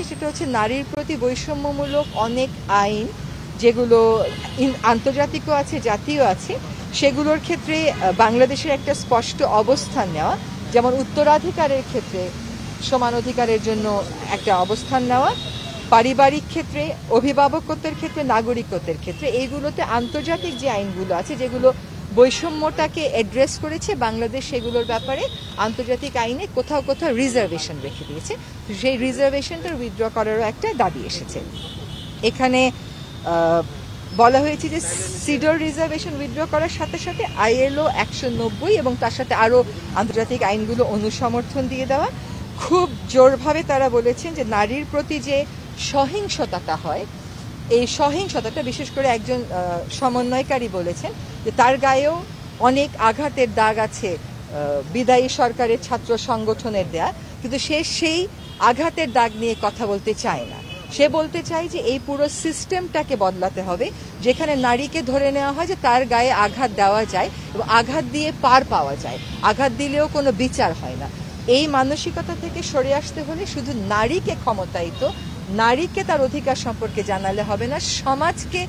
সেটা হচ্ছে নারীর প্রতি বৈষম্যমূলক অনেক আইন যেগুলো আন্তর্জাতিকও আছে, জাতীয় আছে, সেগুলোর ক্ষেত্রে বাংলাদেশের একটা স্পষ্ট অবস্থান নেওয়া, যেমন উত্তরাধিকারের ক্ষেত্রে সমান অধিকারের জন্য একটা অবস্থান নেওয়া, পারিবারিক ক্ষেত্রে, অভিভাবকত্বের ক্ষেত্রে, নাগরিকত্বের ক্ষেত্রে, এইগুলোতে আন্তর্জাতিক যে আইনগুলো আছে যেগুলো বৈষম্যটাকে অ্যাড্রেস করেছে, বাংলাদেশ সেগুলোর ব্যাপারে আন্তর্জাতিক আইনে কোথাও কোথাও রিজার্ভেশন রেখে দিয়েছে। সেই রিজার্ভেশনটা উইথড্র করারও একটা দাবি এসেছে। এখানে বলা হয়েছে যে সিডর রিজার্ভেশন উইথড্র করার সাথে সাথে ILO 190 এবং তার সাথে আরও আন্তর্জাতিক আইনগুলো অনুসমর্থন দিয়ে দেওয়া। খুব জোরভাবে তারা বলেছেন যে নারীর প্রতি যে সহিংসতাটা হয়, এই সহিংসতাটা বিশেষ করে একজন সমন্বয়কারী বলেছেন যে তার গায়েও অনেক আঘাতের দাগ আছে বিদায়ী সরকারের ছাত্র সংগঠনের দেয়া, কিন্তু সে সেই আঘাতের দাগ নিয়ে কথা বলতে চায় না। সে বলতে চায় যে এই পুরো সিস্টেমটাকে বদলাতে হবে, যেখানে নারীকে ধরে নেওয়া হয় যে তার গায়ে আঘাত দেওয়া যায় এবং আঘাত দিয়ে পার পাওয়া যায়, আঘাত দিলেও কোনো বিচার হয় না। এই মানসিকতা থেকে সরে আসতে হলে শুধু নারীকে ক্ষমতায়িত, নারীকে তার অধিকার সম্পর্কে জানালে হবে না, সমাজকে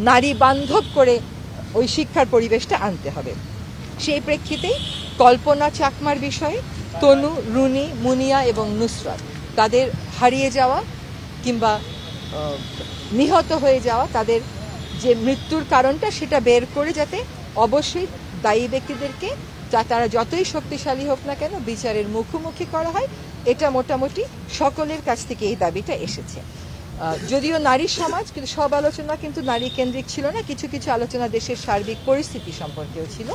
নারী বান্ধব করে ওই শিক্ষার পরিবেশটা আনতে হবে। সেই প্রেক্ষিতেই কল্পনা চাকমার বিষয়ে তনু, রুনি, মুনিয়া এবং নুসরাত তাদের হারিয়ে যাওয়া কিংবা নিহত হয়ে যাওয়া, তাদের যে মৃত্যুর কারণটা সেটা বের করে যাতে অবশ্যই দায়ী ব্যক্তিদেরকে তারা যতই শক্তিশালী হোক না কেন বিচারের মুখোমুখি করা হয়, এটা মোটামুটি সকলের কাছ থেকে এই দাবিটা এসেছে। যদিও নারী সমাজ, কিন্তু সব আলোচনা কিন্তু নারী কেন্দ্রিক ছিল না, কিছু কিছু আলোচনা দেশের সার্বিক পরিস্থিতি সম্পর্কেও ছিল।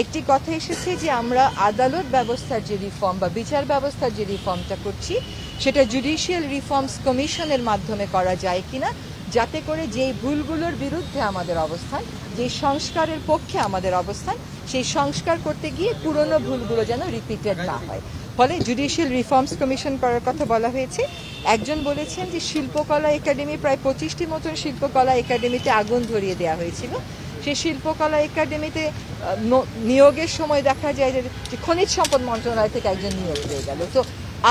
একটি কথা এসেছে যে আমরা আদালত ব্যবস্থার যে রিফর্ম বা বিচার ব্যবস্থার যে রিফর্মটা করছি সেটা জুডিশিয়াল রিফর্মস কমিশনের মাধ্যমে করা যায় কিনা, যাতে করে যেই ভুলগুলোর বিরুদ্ধে আমাদের অবস্থান, যে সংস্কারের পক্ষে আমাদের অবস্থান, সেই সংস্কার করতে গিয়ে পুরনো ভুলগুলো যেন রিপিটেড না হয়। ফলে জুডিশিয়াল রিফর্মস কমিশন করার কথা বলা হয়েছে। একজন বলেছেন যে শিল্পকলা একাডেমি, প্রায় 25টি মতন শিল্পকলা একাডেমিতে আগুন ধরিয়ে দেওয়া হয়েছিল। সেই শিল্পকলা একাডেমিতে নিয়োগের সময় দেখা যায় যে খনিজ সম্পদ মন্ত্রণালয় থেকে একজন নিয়োগ হয়ে গেল। তো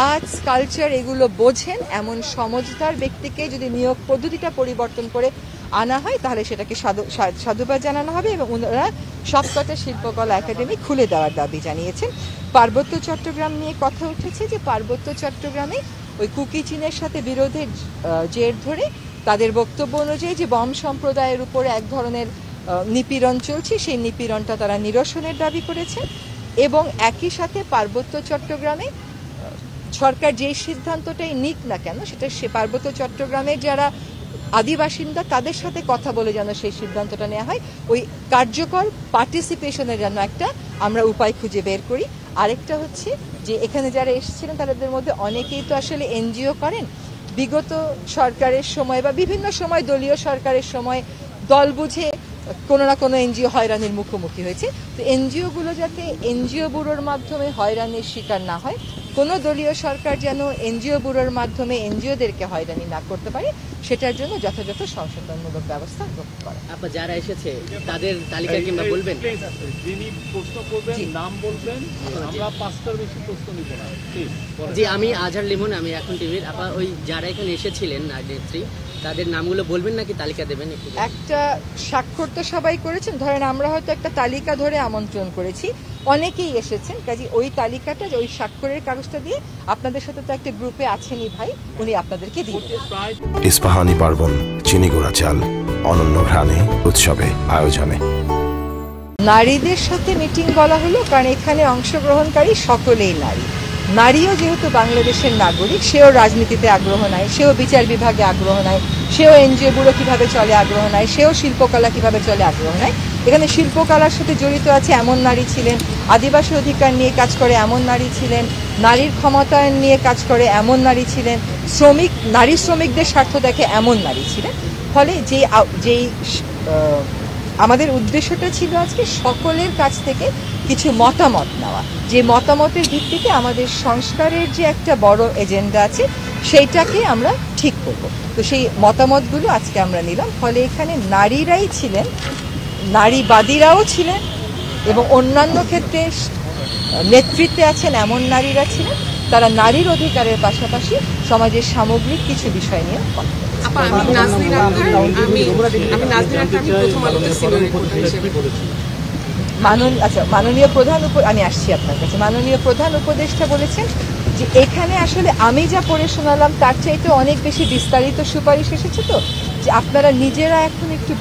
আর্টস, কালচার এগুলো বোঝেন এমন সমঝদার ব্যক্তিকে যদি নিয়োগ পদ্ধতিটা পরিবর্তন করে আনা হয় তাহলে সেটাকে সাধুবাদ জানানো হবে এবং ওনারা সবকটা শিল্পকলা একাডেমি খুলে দেওয়ার দাবি জানিয়েছেন। পার্বত্য চট্টগ্রাম নিয়ে কথা উঠেছে যে পার্বত্য চট্টগ্রামে ওই কুকি চীনের সাথে বিরোধের জের ধরে তাদের বক্তব্য অনুযায়ী যে বম সম্প্রদায়ের উপরে এক ধরনের নিপীড়ন চলছে, সেই নিপীড়নটা তারা নিরসনের দাবি করেছে এবং একই সাথে পার্বত্য চট্টগ্রামে সরকার যেই সিদ্ধান্তটাই নিক না কেন সেটা সে পার্বত্য চট্টগ্রামের যারা আদিবাসিন্দা তাদের সাথে কথা বলে যেন সেই সিদ্ধান্তটা নেওয়া হয়, ওই কার্যকর পার্টিসিপেশনের জন্য একটা আমরা উপায় খুঁজে বের করি। আরেকটা হচ্ছে যে এখানে যারা এসেছিলেন তাদের মধ্যে অনেকেই তো আসলে এনজিও করেন। বিগত সরকারের সময় বা বিভিন্ন সময় দলীয় সরকারের সময় দল বুঝে কোনো না কোনো এনজিও হয়রানির মুখোমুখি হয়েছে। তো এনজিওগুলো যাতে এনজিও ব্যুরোর মাধ্যমে হয়রানির শিকার না হয়, কোনো দলীয় সরকার যেন এনজিও ব্যুরোর মাধ্যমে এনজিওদেরকে হয়রানি না করতে পারে, সেটার জন্য যথাযথ সংশোধনমূলক ব্যবস্থা গ্রহণ করে। আপনার যারা এসেছে তাদের তালিকা কিংবা বলবেন, যিনি প্রশ্ন করবেন নাম বলবেন, আমরা 5টার বেশি প্রশ্ন নিব না। জি, আমি আজহার লিমন, আমি এখন টিভির। আপনার ওই যারা এখানে এসেছিলেন নেত্রী, তাদের নামগুলো বলবেন নাকি তালিকা দেবেন? একটা স্বাক্ষর তো সবাই করেছেন, ধরেন আমরা হয়তো একটা তালিকা ধরে আমন্ত্রণ করেছি, অনেকেই এসেছেন, কাজে ওই তালিকাটা, ওই স্বাক্ষরের কাগজটা দিয়ে আপনাদের সাথে তো একটা গ্রুপে আছেনই ভাই, উনি আপনাদেরকে দিবেন। ইস্পাহানি পার্বণ, চিনি গুঁড়া চাল, অনন্য ঘ্রাণে, উৎসবে আয়োজনে। নারীদের সাথে মিটিং বলা হলো কারণ এখানে অংশগ্রহণকারী সকলেই নারী। নারীও যেহেতু বাংলাদেশের নাগরিক, সেও রাজনীতিতে আগ্রহ নাই, সেও বিচার বিভাগে আগ্রহ নাই, সেও এনজিও ব্যুরো কীভাবে চলে আগ্রহ নাই, সেও শিল্পকলা কীভাবে চলে আগ্রহ নাই। এখানে শিল্পকলার সাথে জড়িত আছে এমন নারী ছিলেন, আদিবাসী অধিকার নিয়ে কাজ করে এমন নারী ছিলেন, নারীর ক্ষমতায়ন নিয়ে কাজ করে এমন নারী ছিলেন, নারী শ্রমিকদের স্বার্থ দেখে এমন নারী ছিলেন। ফলে যেই আমাদের উদ্দেশ্যটা ছিল আজকে সকলের কাছ থেকে কিছু মতামত নেওয়া, যে মতামতের ভিত্তিতে আমাদের সংস্কারের যে একটা বড় এজেন্ডা আছে সেইটাকে আমরা ঠিক করব। তো সেই মতামতগুলো আজকে আমরা নিলাম। ফলে এখানে নারীরাই ছিলেন, নারীবাদীরাও ছিলেন এবং অন্যান্য ক্ষেত্রে নেতৃত্বে আছেন এমন নারীরা ছিলেন। তারা নারীর অধিকারের পাশাপাশি সমাজের সামগ্রিক কিছু বিষয় নিয়ে কথা বলেছে। আপা, আমি নাজনীন আক্তার, আমি নাজনীন আক্তার, আমি প্রথম আলোতে সিনিয়র রিপোর্টার হিসেবে। মাননীয় প্রধান আমি আসছি আপনার কাছে। মাননীয় প্রধান উপদেষ্টা বলেছেন যে এখানে আসলে আমি যা পড়ে শোনালাম তার চাইতে অনেক বেশি বিস্তারিত সুপারিশ এসেছে, তো যে আপনারা নিজেরা এখন একটু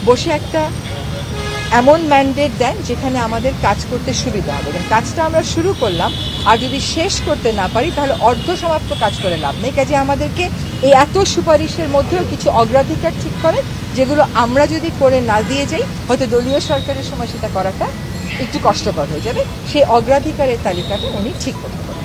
বসে একটা এমন ম্যান্ডেট দেন যেখানে আমাদের কাজ করতে সুবিধা হবে। কাজটা আমরা শুরু করলাম, আর যদি শেষ করতে না পারি তাহলে অর্ধ সমাপ্ত কাজ করে লাভ নেই। কাজে আমাদেরকে এই এত সুপারিশের মধ্যেও কিছু অগ্রাধিকার ঠিক করে, যেগুলো আমরা যদি করে না দিয়ে যাই হয়তো দলীয় সরকারের সময় সেটা করাটা একটু কষ্টকর হয়ে যাবে। সেই অগ্রাধিকারের তালিকাটা উনি ঠিক করতে পারেন।